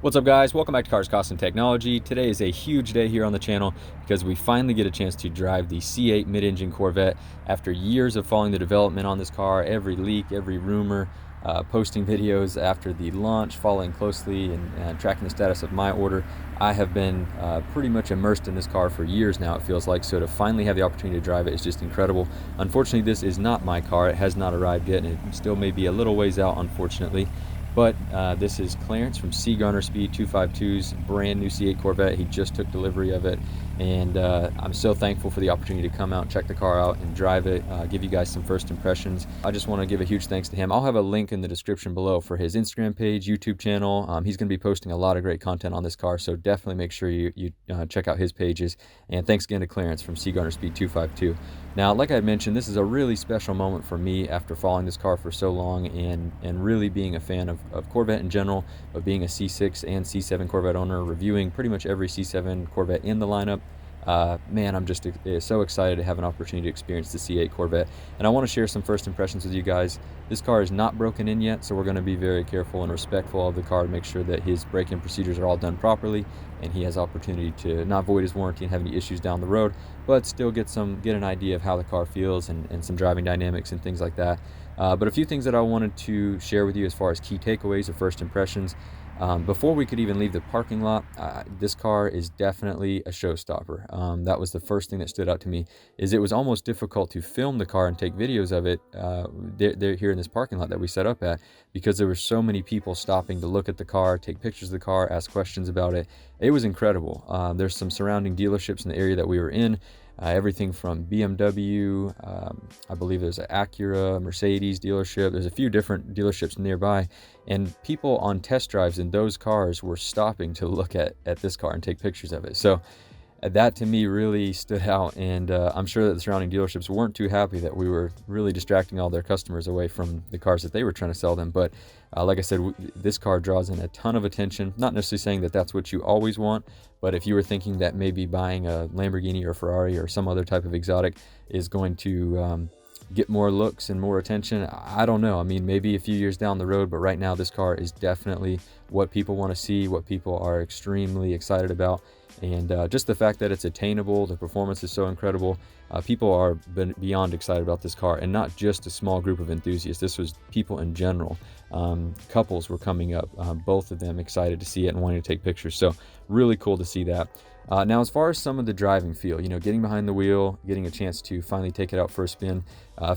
What's up, guys? Welcome back to Cars, Cost, and Technology. Today is a huge day here on the channel because we finally get a chance to drive the C8 Mid-engine Corvette. After years of following the development on this car, every leak, every rumor, posting videos after the launch, following closely and tracking the status of my order, I have been pretty much immersed in this car for years now, it feels like. So to finally have the opportunity to drive it is just incredible. Unfortunately, this is not my car. It has not arrived yet, and it still may be a little ways out, unfortunately. But this is Clarence from C8 252's brand new C8 Corvette. He just took delivery of it, and I'm so thankful for the opportunity to come out, check the car out, and drive it, give you guys some first impressions. I just want to give a huge thanks to him. I'll have a link in the description below for his Instagram page, YouTube channel. He's going to be posting a lot of great content on this car, so definitely make sure you check out his pages. And thanks again to Clarence from C8 252. Now, like I mentioned, this is a really special moment for me after following this car for so long and really being a fan of Corvette in general, of being a C6 and C7 Corvette owner, reviewing pretty much every C7 Corvette in the lineup. Man, I'm just so excited to have an opportunity to experience the C8 Corvette, and I want to share some first impressions with you guys. This car is not broken in yet, so we're going to be very careful and respectful of the car to make sure that his break-in procedures are all done properly, and he has opportunity to not void his warranty and have any issues down the road, but still get an idea of how the car feels and some driving dynamics and things like that. But a few things that I wanted to share with you as far as key takeaways or first impressions. Before we could even leave the parking lot, this car is definitely a showstopper. That was the first thing that stood out to me, is it was almost difficult to film the car and take videos of it here in this parking lot that we set up at, because there were so many people stopping to look at the car, take pictures of the car, ask questions about it. It was incredible. There's some surrounding dealerships in the area that we were in. Everything from BMW, I believe there's an Acura, Mercedes dealership. There's a few different dealerships nearby, and people on test drives in those cars were stopping to look at this car and take pictures of it. So that to me really stood out, and I'm sure that the surrounding dealerships weren't too happy that we were really distracting all their customers away from the cars that they were trying to sell them. But like I said, this car draws in a ton of attention. Not necessarily saying that that's what you always want, but if you were thinking that maybe buying a Lamborghini or Ferrari or some other type of exotic is going to get more looks and more attention, I don't know. I mean, maybe a few years down the road, but right now this car is definitely what people want to see, what people are extremely excited about. And just the fact that it's attainable, the performance is so incredible. People are beyond excited about this car, and not just a small group of enthusiasts. This was people in general. Couples were coming up, both of them excited to see it and wanting to take pictures. So really cool to see that. Now, as far as some of the driving feel, getting behind the wheel, getting a chance to finally take it out for a spin.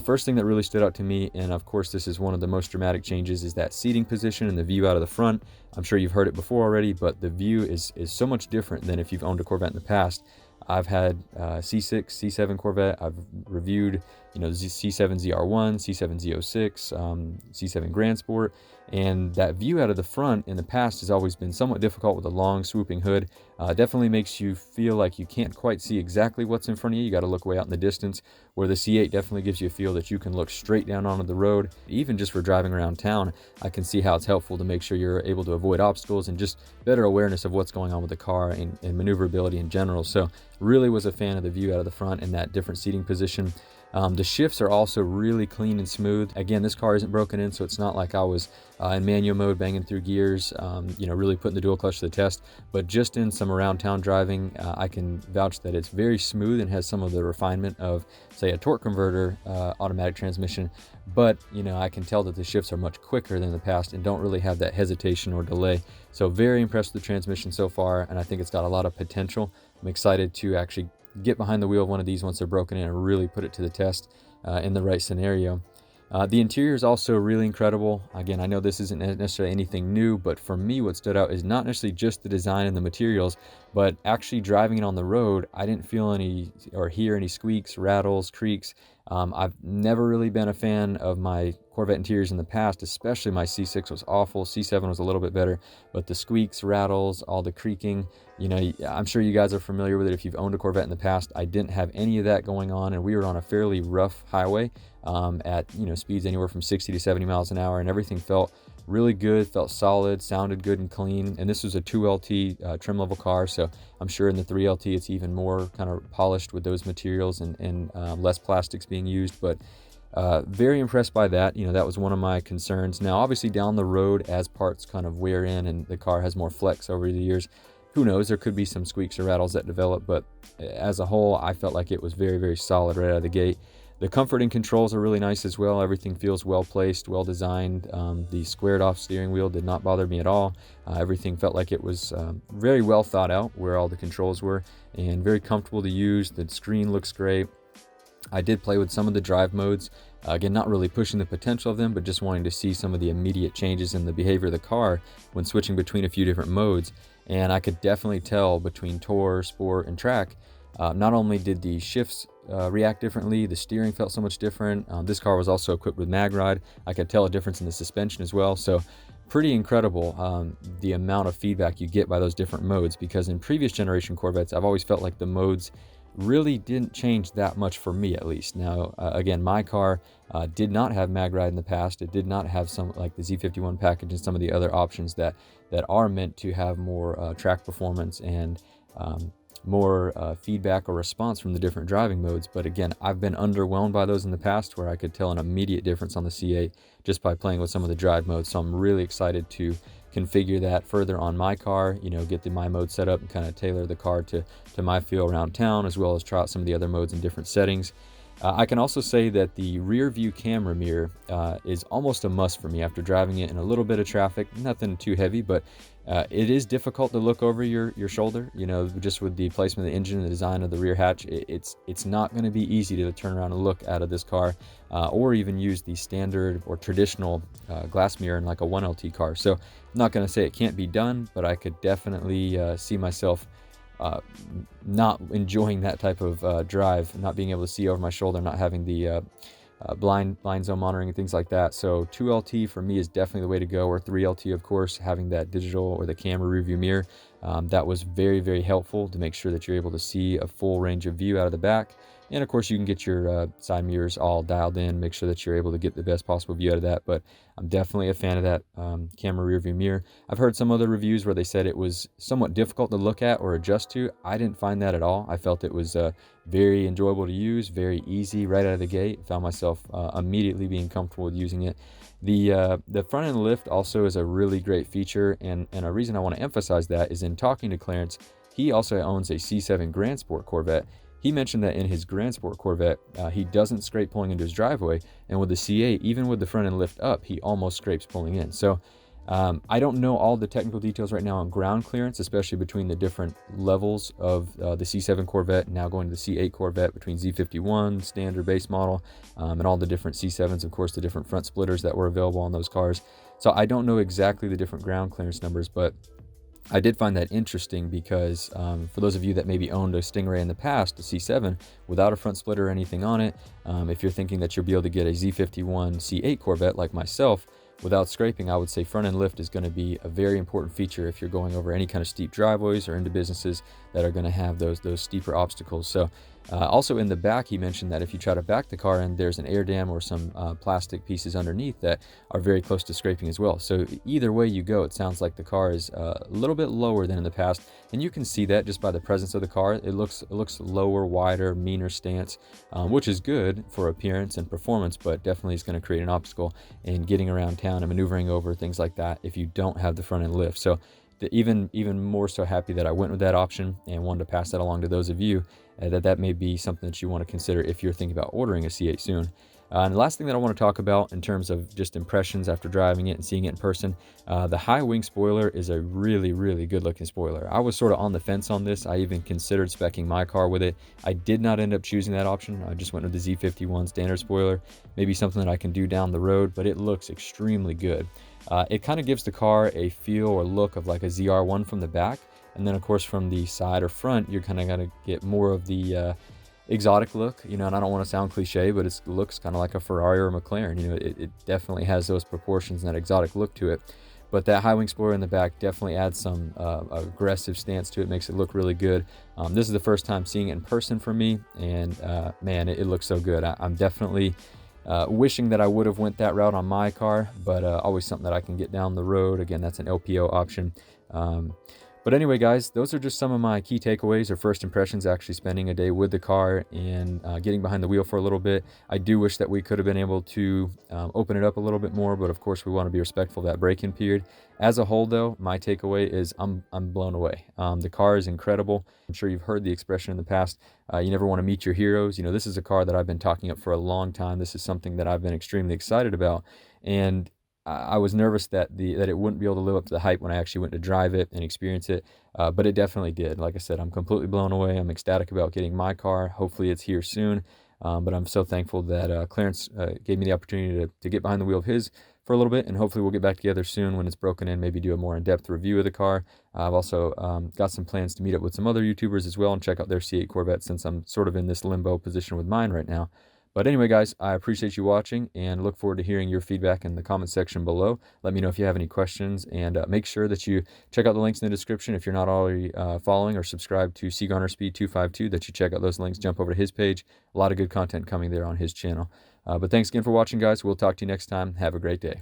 First thing that really stood out to me, and of course this is one of the most dramatic changes, is that seating position and the view out of the front. I'm sure you've heard it before already, but the view is so much different than if you've owned a Corvette in the past. I've had C6, C7 Corvette. I've reviewed, C7 ZR1, C7 Z06, C7 Grand Sport, and that view out of the front in the past has always been somewhat difficult with a long swooping hood. Definitely makes you feel like you can't quite see exactly what's in front of you. You got to look way out in the distance, where the C8 definitely gives you a feel that you can look straight down onto the road. Even just for driving around town, I can see how it's helpful to make sure you're able to avoid obstacles and just better awareness of what's going on with the car and maneuverability in general. So really was a fan of the view out of the front and that different seating position. The shifts are also really clean and smooth. Again, this car isn't broken in, so it's not like I was in manual mode banging through gears, really putting the dual clutch to the test. But just in some around town driving, I can vouch that it's very smooth and has some of the refinement of, say, a torque converter automatic transmission. But I can tell that the shifts are much quicker than the past and don't really have that hesitation or delay. So very impressed with the transmission so far, and I think it's got a lot of potential. I'm excited to actually get behind the wheel of one of these once they're broken in and really put it to the test in the right scenario. The interior is also really incredible. Again, I know this isn't necessarily anything new, but for me what stood out is not necessarily just the design and the materials, but actually driving it on the road. I didn't feel any or hear any squeaks, rattles, creaks. I've never really been a fan of my Corvette interiors in the past, especially my C6 was awful. C7 was a little bit better, but the squeaks, rattles, all the creaking, I'm sure you guys are familiar with it if you've owned a Corvette in the past. I didn't have any of that going on, and we were on a fairly rough highway at speeds anywhere from 60 to 70 miles an hour, and everything felt really good, felt solid, sounded good and clean. And this was a 2LT trim level car, so I'm sure in the 3LT it's even more kind of polished with those materials and less plastics being used. But Very impressed by that. You know, that was one of my concerns. Now, obviously down the road, as parts kind of wear in and the car has more flex over the years, who knows, there could be some squeaks or rattles that develop, but as a whole, I felt like it was very, very solid right out of the gate. The comfort and controls are really nice as well. Everything feels well placed, well designed. The squared off steering wheel did not bother me at all. Everything felt like it was very well thought out where all the controls were, and very comfortable to use. The screen looks great. I did play with some of the drive modes. Again, not really pushing the potential of them, but just wanting to see some of the immediate changes in the behavior of the car when switching between a few different modes. And I could definitely tell between Tour, Sport, and Track, not only did the shifts react differently, the steering felt so much different. This car was also equipped with mag ride. I could tell a difference in the suspension as well. So pretty incredible the amount of feedback you get by those different modes, because in previous generation Corvettes, I've always felt like the modes really didn't change that much for me, at least. Now, again, my car did not have mag ride in the past. It did not have some like the Z51 package and some of the other options that are meant to have more track performance and more feedback or response from the different driving modes. But again, I've been underwhelmed by those in the past, where I could tell an immediate difference on the C8 just by playing with some of the drive modes. So I'm really excited to configure that further on my car, you know, get the my mode set up and kind of tailor the car to my feel around town, as well as try out some of the other modes in different settings. I can also say that the rear view camera mirror is almost a must for me after driving it in a little bit of traffic. Nothing too heavy, but it is difficult to look over your shoulder, you know, just with the placement of the engine and the design of the rear hatch. It's not going to be easy to turn around and look out of this car, or even use the standard or traditional glass mirror in like a 1LT car. So I'm not going to say it can't be done, but I could definitely see myself not enjoying that type of drive, not being able to see over my shoulder, not having the blind zone monitoring and things like that. So 2LT for me is definitely the way to go, or 3LT, of course, having that digital or the camera rearview mirror. That was very, very helpful to make sure that you're able to see a full range of view out of the back. And of course, you can get your side mirrors all dialed in, make sure that you're able to get the best possible view out of that. But I'm definitely a fan of that camera rear view mirror. I've heard some other reviews where they said it was somewhat difficult to look at or adjust to. I didn't find that at all. I felt it was very enjoyable to use, very easy right out of the gate. Found myself immediately being comfortable with using it. The front end lift also is a really great feature, and a reason I want to emphasize that is in talking to Clarence. He also owns a C7 Grand Sport Corvette. He mentioned that in his Grand Sport Corvette, he doesn't scrape pulling into his driveway, and with the C8, even with the front end lift up, he almost scrapes pulling in. So I don't know all the technical details right now on ground clearance, especially between the different levels of the C7 Corvette, now going to the C8 Corvette, between Z51, standard base model, and all the different C7s, of course, the different front splitters that were available on those cars. So I don't know exactly the different ground clearance numbers, but I did find that interesting because for those of you that maybe owned a Stingray in the past, a C7, without a front splitter or anything on it, if you're thinking that you'll be able to get a Z51 C8 Corvette like myself without scraping, I would say front end lift is going to be a very important feature if you're going over any kind of steep driveways or into businesses that are going to have those steeper obstacles. So also in the back, he mentioned that if you try to back the car in, there's an air dam or some plastic pieces underneath that are very close to scraping as well. So either way you go, it sounds like the car is a little bit lower than in the past, and you can see that just by the presence of the car. It looks lower, wider, meaner stance, which is good for appearance and performance, but definitely is going to create an obstacle in getting around town and maneuvering over things like that if you don't have the front end lift. So even more so happy that I went with that option, and wanted to pass that along to those of you that may be something that you want to consider if you're thinking about ordering a C8 soon. And the last thing that I want to talk about in terms of just impressions after driving it and seeing it in person, the high wing spoiler is a really, really good looking spoiler. I was sort of on the fence on this. I even considered speccing my car with it. I did not end up choosing that option. I just went with the Z51 standard spoiler, maybe something that I can do down the road, but it looks extremely good. It kind of gives the car a feel or look of like a ZR1 from the back. And then, of course, from the side or front, you're kind of going to get more of the exotic look, you know, and I don't want to sound cliche, but it looks kind of like a Ferrari or a McLaren. You know, it definitely has those proportions and that exotic look to it. But that high wing spoiler in the back definitely adds some aggressive stance to it, makes it look really good. This is the first time seeing it in person for me, and man, it looks so good. I'm definitely wishing that I would have went that route on my car, but always something that I can get down the road. Again, that's an LPO option. But anyway, guys, those are just some of my key takeaways or first impressions actually spending a day with the car and getting behind the wheel for a little bit. I do wish that we could have been able to open it up a little bit more, but of course we want to be respectful of that break-in period. As a whole, though, my takeaway is I'm blown away. The car is incredible. I'm sure you've heard the expression in the past, you never want to meet your heroes. You know, this is a car that I've been talking up for a long time. This is something that I've been extremely excited about. And I was nervous that it wouldn't be able to live up to the hype when I actually went to drive it and experience it, but it definitely did. Like I said, I'm completely blown away. I'm ecstatic about getting my car. Hopefully it's here soon, but I'm so thankful that Clarence gave me the opportunity to get behind the wheel of his for a little bit, and hopefully we'll get back together soon when it's broken in, maybe do a more in-depth review of the car. I've also got some plans to meet up with some other YouTubers as well and check out their C8 Corvette, since I'm sort of in this limbo position with mine right now. But anyway, guys, I appreciate you watching and look forward to hearing your feedback in the comment section below. Let me know if you have any questions, and make sure that you check out the links in the description. If you're not already following or subscribed to Garner Speed 252, that you check out those links, jump over to his page. A lot of good content coming there on his channel. But thanks again for watching, guys. We'll talk to you next time. Have a great day.